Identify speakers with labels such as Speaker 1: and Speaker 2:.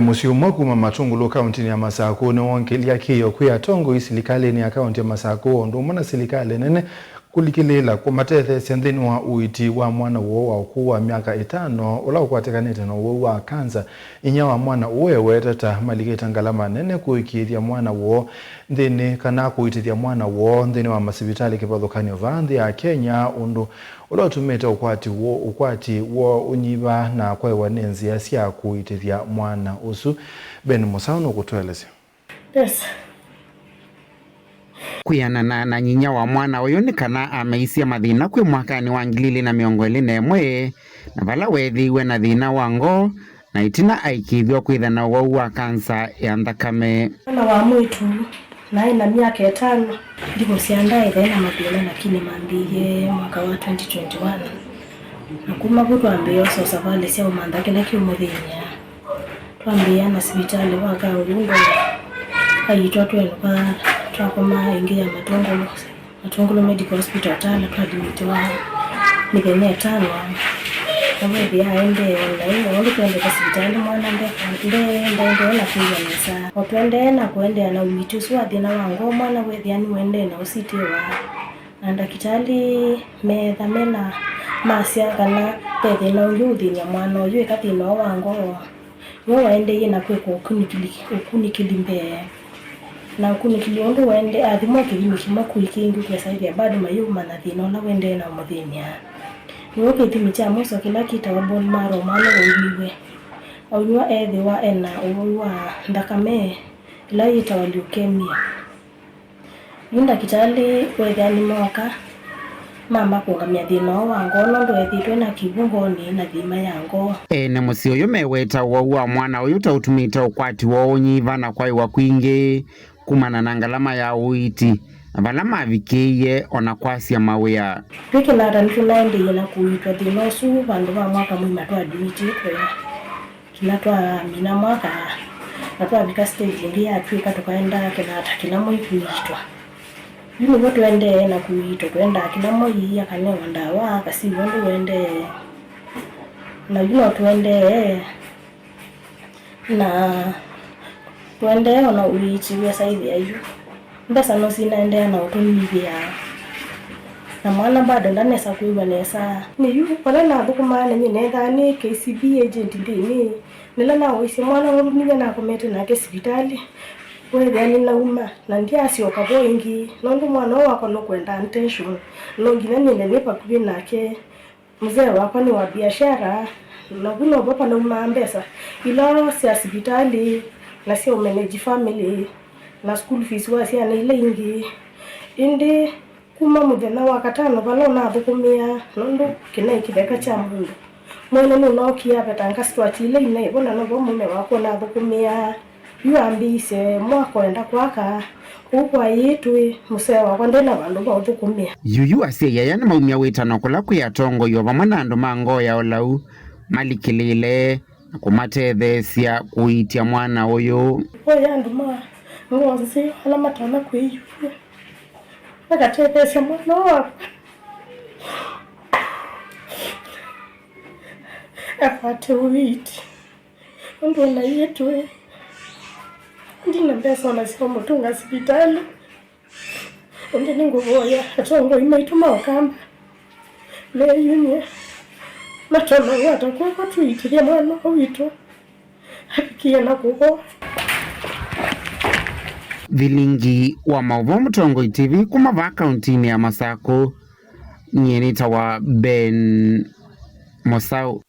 Speaker 1: Musiumwa kuma matungulu kaunti ya Masako ni wankilia kiyo kuya tongo isilikali ni ya kaunti ya Masako ndo mwana silikali nene kulikilela kumatethe sendhini wa uiti wa mwana uo wa kuwa miaka 5 ula ukwatekanete na uo wa kanza inyawa mwana uwewe tata maliketa ngalama nene kuikithia mwana uo ndhini kana kuitithia mwana uo ndhini wa masibitali kipathukani vandhi ya Kenya undu ula utumete ukwati uo unyiva na kwa wanenzi ya siya kuitithia mwana usu. Ben Musauno kutuelezea.
Speaker 2: Yes.
Speaker 3: Kuyana na nyinya wa mwana uyu ni kana ameisia mathina kwi mwakani wa 2021 na vala wethiwe na thina wa ngo na itina aikithio kwithana wau wa kansa ya thakame.
Speaker 2: Mwana wa mwitu na ina miaka 5 ndiko siandae ina mathina lakini mambiye mwaka wa 2021 na kuma vutu ambiyo sosa vale sia umandake na kiumuthinya twambia na sibitali waka urungo ayitwa twenuka twakoma ingi ya matungulu medical hospital tala twadimitiwa mithenya 5 kamwe ya ende online wali kwenda hospitali mwana ndende na kuja nisa otwende na kuendea na umitu swathi na wango mwana wethiani wende na usitiwa na ndakitali methamena masia kana pethe na uyuthi ya mwana uyu ikati no wango yo wende ina kweko ukunikili na kunikili ondo wende athimo kilimi kima kuikingi kwa saidi bado mayuma na thina na wende na muthinya niwo kitimi cha muso kila kita wa bone marrow mano uliwe aunywa ethi wa ena uwa ndakame ila ita wa leukemia yunda kitali wethani mwaka mama kungamia thina wa ngono ndo ethitwe na kibungoni na thima ya ngo
Speaker 3: ene musi uyu meweta wa mwana uyu tautumite ukwati wo unyiva na kwaiwa kwingi kumana na ngalama ya uiti vala mavikiie ona kwasia mawia
Speaker 2: twiki na rantu naende ina kuitwa thina usu vandu va mwaka mwima twadmititwe kinatwa mina mwaka na twavika stage ngi ya twika tukaenda kina mwikuitwa yuni votu wende na kuitwa twenda kila moi akanewa ndawa kasi wende wende na yuno twende na twende ona uichi wa saidi ayu mbesa no sinaendea na utumivia na mwana bado ndanesa kuiwa nesa ni yu pala na bukumana nyine thani KCB agent ndini nila na oisi mwana urumile na komete na hospitali wethani na uma na ndia sioka boingi nondu mwana wako no kwenda attention longina nene nipa kubi nake mzee wako ni wa biashara na kuno baba na uma mbesa ila si hospitali na sio manage family na school fees wa sia na ile ingi indi kuma muthena wa katano balo na thukumia nondu kina ikitheka cha mundu mwana no kia betanga stwati ile ine bona no mume wako na thukumia yuambise mwako enda kwaka ukwa yitwe musewa kwandela bandu ba uthukumia
Speaker 3: yuyu asia yana maumia witano kula kuya tongo yo vamwe na andu mango ya olau malikilile na kumatethesia kuitia mwana uyu
Speaker 2: oya andu ma ngozi ala matana kwiyu akatethesia mwana wako apate uiti ndo na yitwe ndina mbesa na siko mutunga hospitali ndi ningovoya atongo imaituma wakamba le yunye matona wata kwa tuitiria mwana wito hakikia na kuko
Speaker 3: vilingi wa mauvo Mutongoi TV kuma kaunti ya Masako nyenita wa Ben Musau.